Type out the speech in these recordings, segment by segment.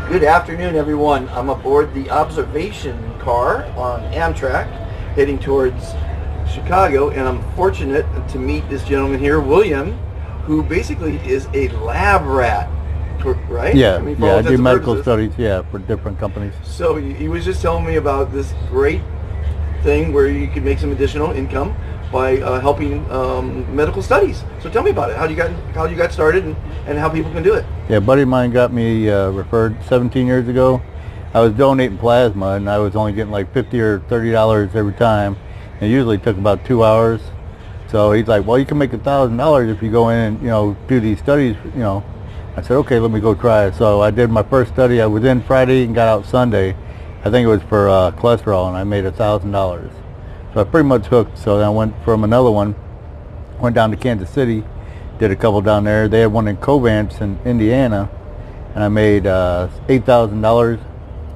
Good afternoon, everyone. I'm aboard the observation car on Amtrak, heading towards Chicago, and I'm fortunate to meet this gentleman here, William, who basically is a lab rat, right? Yeah, I mean, for yeah, all I intents do and medical purposes. studies, yeah, for different companies. So he was just telling me about this great thing where you could make some additional income by helping medical studies. So tell me about it. How you got started and how people can do it. Yeah, a buddy of mine got me referred 17 years ago. I was donating plasma, and I was only getting like $50 or $30 every time. It usually took about 2 hours. So he's like, well, you can make $1,000 if you go in and, do these studies, I said, okay, let me go try it. So I did my first study. I was in Friday and got out Sunday. I think it was for cholesterol, and I made $1,000. So I pretty much hooked. So then I went from another one, went down to Kansas City, did a couple down there. They had one in Covance in Indiana, and I made $8,000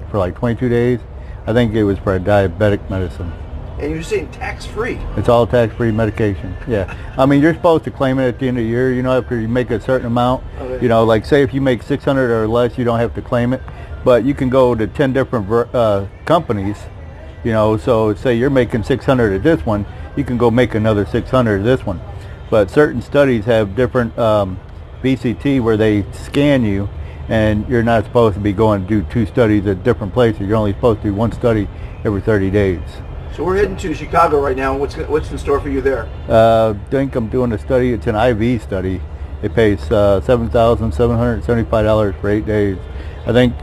for like 22 days. I think it was for a diabetic medicine. And you're saying tax-free. It's all tax-free medication. Yeah. I mean, you're supposed to claim it at the end of the year, after you make a certain amount. Okay. Like say if you make 600 or less, you don't have to claim it. But you can go to 10 different companies, so say you're making 600 at this one, you can go make another 600 at this one. But certain studies have different VCT where they scan you, and you're not supposed to be going to do 2 studies at different places. You're only supposed to do 1 study every 30 days. So we're heading to Chicago right now. What's in store for you there? I think I'm doing a study. It's an IV study. It pays $7,775 for 8 days. I think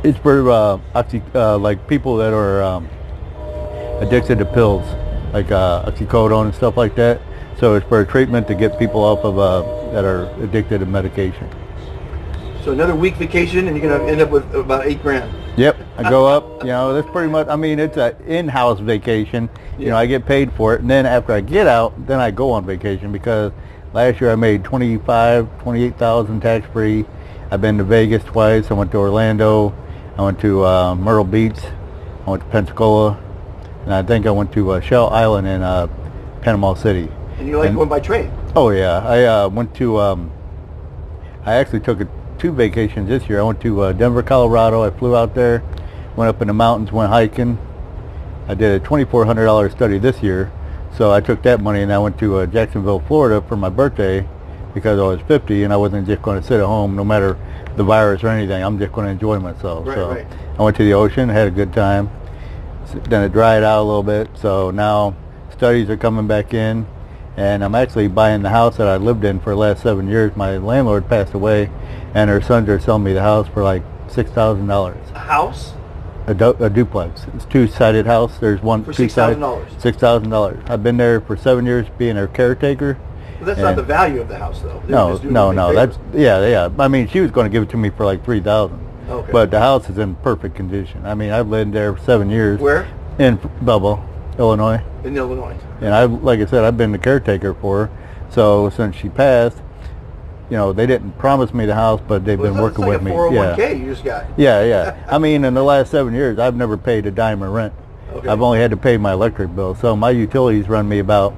it's for like people that are addicted to pills, like oxycodone and stuff like that. So it's for a treatment to get people off of that are addicted to medication. So another week vacation, and you're gonna end up with about $8,000. Yep, I go up. That's pretty much. I mean, it's an in-house vacation. Yeah. I get paid for it, and then after I get out, then I go on vacation because last year I made $28,000 tax-free. I've been to Vegas twice. I went to Orlando. I went to Myrtle Beach. I went to Pensacola, and I think I went to Shell Island in Panama City. And you like going by train? Oh yeah, I went to. I actually took 2 vacations this year. I went to Denver, Colorado. I flew out there, went up in the mountains, went hiking. I did a $2,400 study this year, so I took that money and I went to Jacksonville, Florida for my birthday because I was 50 and I wasn't just going to sit at home no matter the virus or anything. I'm just going to enjoy myself. Right. I went to the ocean, had a good time. Then it dried out a little bit, so now studies are coming back in. And I'm actually buying the house that I lived in for the last 7 years. My landlord passed away, and her sons are selling me the house for like $6,000. A house? A duplex. It's 2-sided house. There's one For 2 sides. $6,000. $6,000. I've been there for 7 years being her caretaker. Well, that's not the value of the house, though. They were just doing No. me a favor. That's yeah. I mean, she was going to give it to me for like $3,000. Okay. But the house is in perfect condition. I mean, I've lived there for 7 years. Where? In Belleville, Illinois. In Illinois. And like I said, I've been the caretaker for her. So since she passed, they didn't promise me the house, but they've been working it's like with me. a 401k you just got. Yeah. I mean, in the last 7 years, I've never paid a dime of rent. Okay. I've only had to pay my electric bill. So my utilities run me about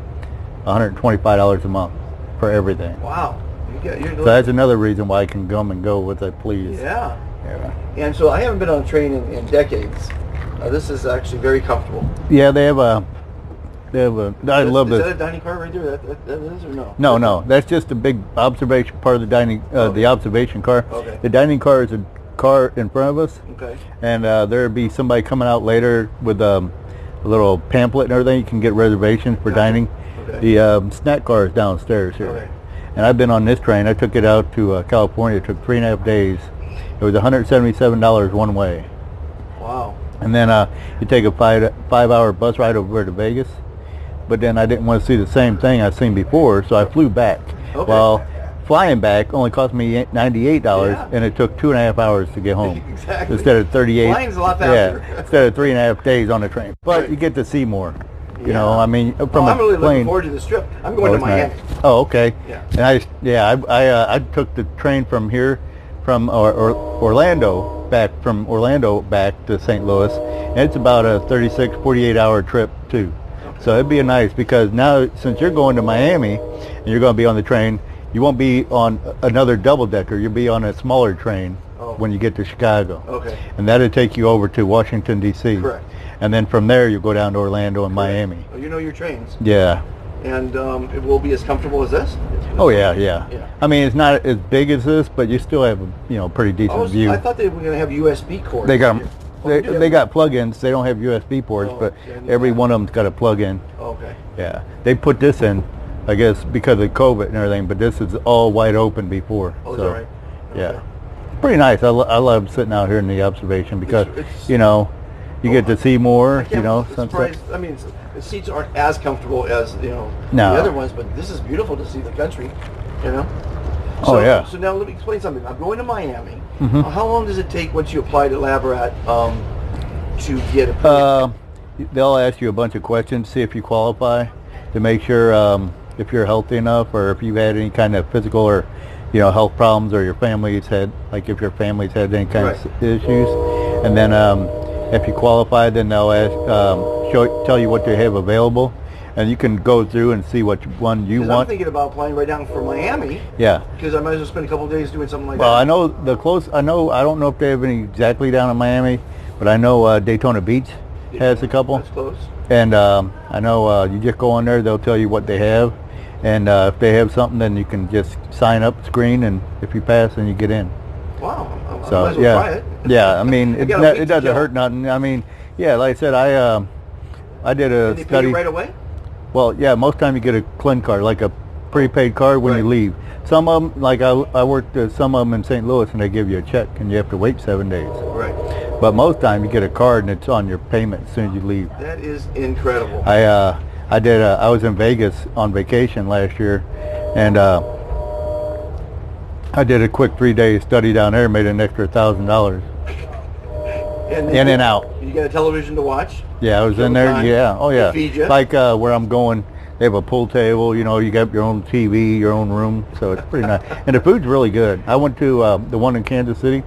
$125 a month for everything. Wow. So that's another reason why I can come and go as I please. Yeah. And so I haven't been on a train in decades. This is actually very comfortable. Yeah, I love Is this. that a dining car right there? That is or no? No. That's just a big observation part of the dining, the observation car. Okay. The dining car is a car in front of us. Okay. And there'll be somebody coming out later with a little pamphlet and everything. You can get reservations for dining. Okay. The snack car is downstairs here. Okay. And I've been on this train. I took it out to California. It took 3.5 days. It was $177 one way. Wow. And then you take a 5-hour bus ride over to Vegas. But then I didn't want to see the same thing I've seen before, so I flew back. Okay. Well, flying back only cost me $98, Yeah. and it took 2.5 hours to get home. Exactly. Instead of 38. Flying's a lot faster. Yeah, instead of 3.5 days on the train. But Right. you get to see more. Yeah. I mean, from a I'm really looking plane. forward to this trip. I'm going to it's Miami. nice. Oh, okay. Yeah. And I took the train from here, from Orlando back to St. Louis, and it's about a 48 hour trip too. So it'd be nice because now since you're going to Miami and you're going to be on the train, you won't be on another double-decker. You'll be on a smaller train Oh. when you get to Chicago. Okay. And that'll take you over to Washington, D.C. Correct. And then from there, you'll go down to Orlando and Miami. Oh, you know your trains. Yeah. And it will be as comfortable as this? Oh, yeah. Yeah. I mean, it's not as big as this, but you still have a pretty decent view. I thought they were going to have USB cords. They got 'em- here. Oh, do? They got plug-ins. They don't have USB ports, Oh, but yeah, I knew every that. one of them's got a plug-in. Okay. Yeah, they put this in, I guess, because of COVID and everything. But this is all wide open before. Oh, is so, that right? Yeah, Okay. pretty nice. I love sitting out here in the observation because It's- you get to see more. I'm sunset. surprised. I mean, the seats aren't as comfortable as No. the other ones, but this is beautiful to see the country. You know. Oh, So, yeah. So now let me explain something. I'm going to Miami. Mhm. How long does it take once you apply to Labrat to get approved? They'll ask you a bunch of questions, see if you qualify, to make sure if you're healthy enough, or if you've had any kind of physical or health problems, or your family's had, like if your family's had any kind of issues. And then if you qualify, then they'll ask, tell you what they have available, and you can go through and see what one you 'Cause want. I'm thinking about applying right down for Miami Yeah. because I might as well spend a couple of days doing something like Well, that. I know I don't know if they have any exactly down in Miami, but I know Daytona Beach has a couple. That's close. And I know you just go on there, they'll tell you what they have. And if they have something, then you can just sign up, screen, and if you pass, then you get in. Wow. I might So as well yeah, try it. yeah. I mean, I got a week it to doesn't kill. hurt nothing. I mean, yeah, like I said, I did a And they pay study. you right away? Well, yeah, most time you get a CLIN card, like a prepaid card when you Right. leave. Some of them, like I worked some of them in St. Louis, and they give you a check, and you have to wait 7 days. Right. But most time you get a card, and it's on your payment as soon as you leave. That is incredible. I was in Vegas on vacation last year, and I did a quick 3-day study down there, made an extra $1,000 And in and out. You got a television to watch? Yeah, I was in there. Showtime. Yeah, oh yeah. They feed you? Like where I'm going, they have a pool table. You got your own TV, your own room, so it's pretty nice. And the food's really good. I went to the one in Kansas City.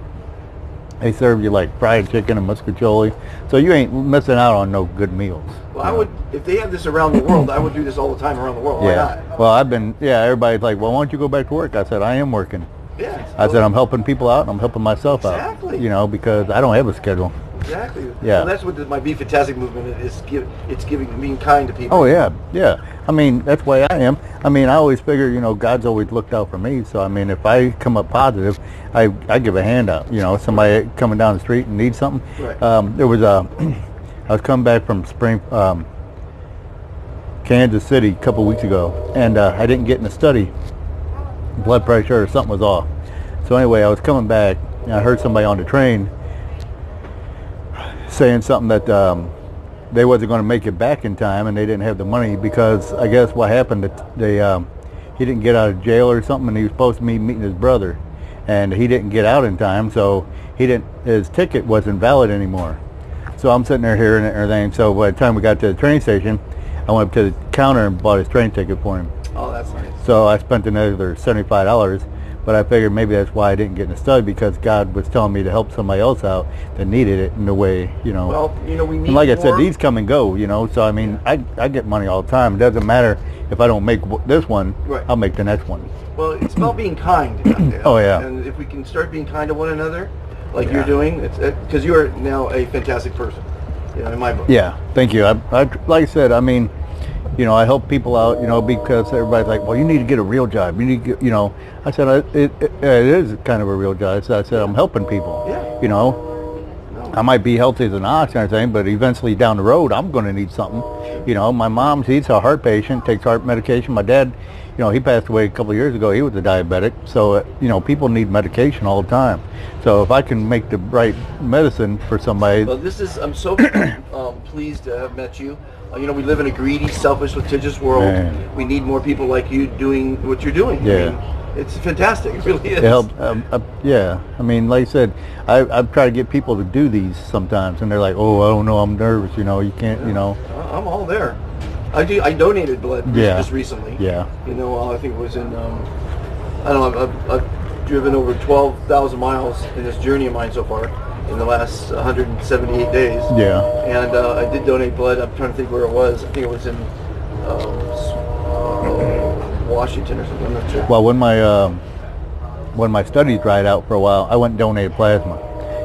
They serve you like fried chicken and muscatoli, so you ain't missing out on no good meals. Well, I would, if they have this around the world, I would do this all the time around the world. Why Yeah. not? Well, everybody's like, well, why don't you go back to work? I said, I am working. Yeah. I said, I'm helping people out, and I'm helping myself Exactly. out. Because I don't have a schedule. Exactly. Yeah. Well, that's what my Be Fantastic movement is. It's being kind to people. Oh yeah. I mean, that's why I am. I mean, I always figure, God's always looked out for me. So I mean, if I come up positive, I give a handout. Somebody coming down the street and needs something. Right. There was I was coming back from Kansas City a couple weeks ago, and I didn't get in the study. Blood pressure or something was off. So anyway, I was coming back, and I heard somebody on the train saying something that they wasn't going to make it back in time, and they didn't have the money because I guess what happened that he didn't get out of jail or something, and he was supposed to be meeting his brother, and he didn't get out in time, so his ticket wasn't valid anymore. So I'm sitting there hearing it and everything. So by the time we got to the train station, I went up to the counter and bought his train ticket for him. Oh, that's nice. So I spent another $75, but I figured maybe that's why I didn't get in the study, because God was telling me to help somebody else out that needed it in the way, Well, we need And like I said, more- these come and go, so I mean, I get money all the time. It doesn't matter if I don't make this one, Right. I'll make the next one. Well, it's about being kind. Oh, yeah. And if we can start being kind to one another, like Yeah. you're doing, it's because you are now a fantastic person. In my book. Yeah, thank you. I like I said, I mean, I help people out, because everybody's like, well, you need to get a real job. You need to get, I said, it is kind of a real job. So I said, I'm helping people. Yeah. No. I might be healthy as an ox and everything, but eventually down the road, I'm going to need something. My mom, she's a heart patient, takes heart medication. My dad, he passed away a couple of years ago. He was a diabetic. So, people need medication all the time. So if I can make the right medicine for somebody. Well, I'm so pleased to have met you. We live in a greedy, selfish, litigious world. Man. We need more people like you doing what you're doing. Yeah. I mean, it's fantastic. It really is. It helps. Yeah. I mean, like I said, I've tried to get people to do these sometimes, and they're like, oh, I don't know, I'm nervous. You can't, I'm all there. I donated blood just recently. Yeah. I think it was in, I don't know, I've driven over 12,000 miles in this journey of mine so far in the last 178 days. Yeah. And I did donate blood. I'm trying to think where it was. I think it was in Washington or something. I'm not sure. Well, when my studies dried out for a while, I went and donated plasma.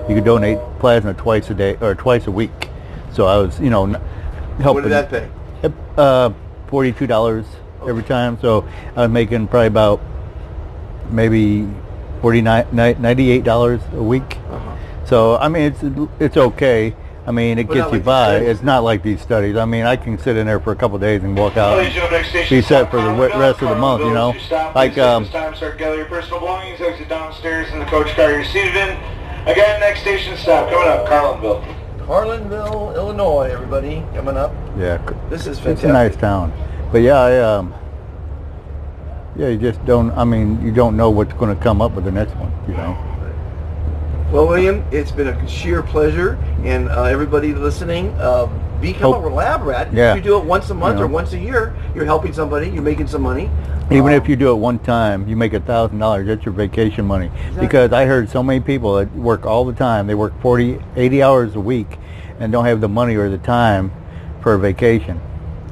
You could donate plasma twice a day or twice a week. So I was, helping. What did that pay? $42 every time. So I was making probably about maybe $98 a week. Uh-huh. So I mean, it's okay. I mean, it But gets not you like by. these studies. It's not like these studies. I mean, I can sit in there for a couple of days and walk out and be set for the rest of the month, Like, It's time to start gather your personal belongings, exit downstairs in the coach car you're seated in. Again, next station stop coming up, Carlinville. Carlinville, Illinois, everybody, coming up. yeah, This is it's fantastic. a nice town. But yeah, you just don't, I mean, you don't know what's going to come up with the next one, Well, William, it's been a sheer pleasure, and everybody listening, become a lab rat. Yeah. If you do it once a month You or know. once a year, you're helping somebody, you're making some money. Even if you do it one time, you make $1,000. That's your vacation money. Because I heard so many people that work all the time. They work 40, 80 hours a week and don't have the money or the time for a vacation.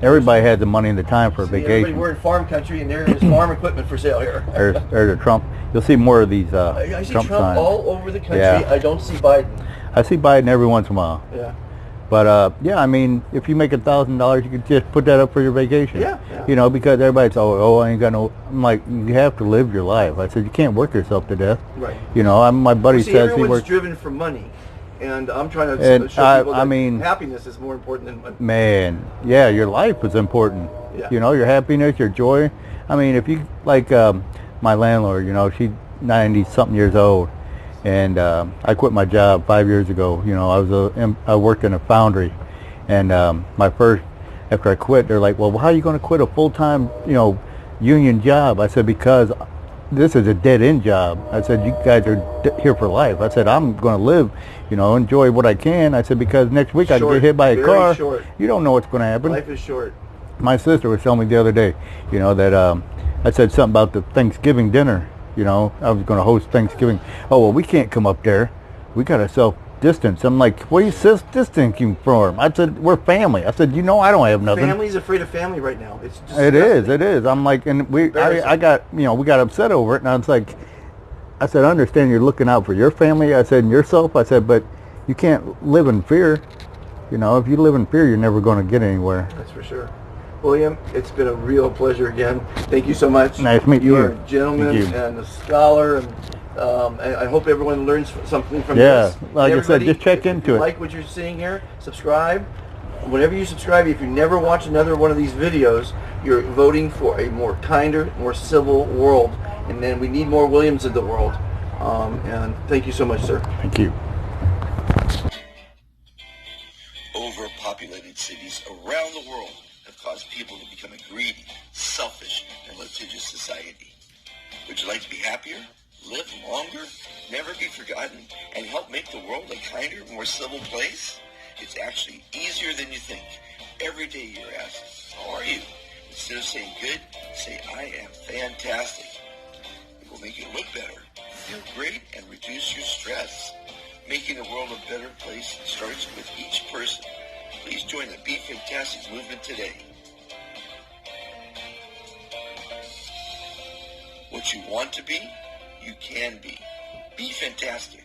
Everybody has the money and the time for a See, everybody, vacation. we're in farm country, and there is farm equipment for sale here. There's a Trump. You'll see more of these I see Trump Trump signs. all over the country. Yeah. I don't see Biden. I see Biden every once in a while. Yeah. But yeah, I mean, if you make $1,000, you could just put that up for your vacation. Yeah. Because everybody's I ain't got no. I'm like, you have to live your life. I said you can't work yourself to death. Right. My buddy See, says he everyone's works. driven for money, and I'm trying to And show people that I mean, happiness is more important than money. Man, yeah, your life is important. Yeah. Your happiness, your joy. I mean, if you like my landlord, she's 90-something years old, and I quit my job 5 years ago. I worked in a foundry, and after I quit, they're like, well, how are you going to quit a full-time, union job? I said, because this is a dead-end job. I said, you guys are here for life. I said, I'm going to live, enjoy what I can. I said, because next week I could get hit by a Very car. short. You don't know what's going to happen. Life is short. My sister was telling me the other day, that I said something about the Thanksgiving dinner. I was going to host Thanksgiving. Oh, well, we can't come up there. We got to self-distance. I'm like, what are you self-distancing from? I said, we're family. I said, I don't have nothing. Family's afraid of family right now. It's just It is. I'm like, and I got, we got upset over it, and I was like, I said, I understand you're looking out for your family. I said, and yourself. I said, but you can't live in fear. If you live in fear, you're never going to get anywhere. That's for sure. William, it's been a real pleasure again. Thank you so much. Nice to meet you. You're a gentleman Thank you. and a scholar, and I hope everyone learns something from Yeah, this. like I said, Everybody, just check if into you it. like what you're seeing here, subscribe. Whenever you subscribe, if you never watch another one of these videos, you're voting for a more kinder, more civil world. And then we need more Williams in the world. And thank you so much, sir. Thank you. Overpopulated cities around the world have caused people to become a greedy, selfish, and litigious society. Would you like to be happier, live longer, never be forgotten, and help make the world a kinder, more civil place? It's actually easier than you think. Every day you're asked, how are you? Instead of saying good, say I am fantastic. It will make you look better, feel great, and reduce your stress. Making the world a better place starts with each person. Please join the Be Fantastic movement today. What you want to be, you can be. Be fantastic.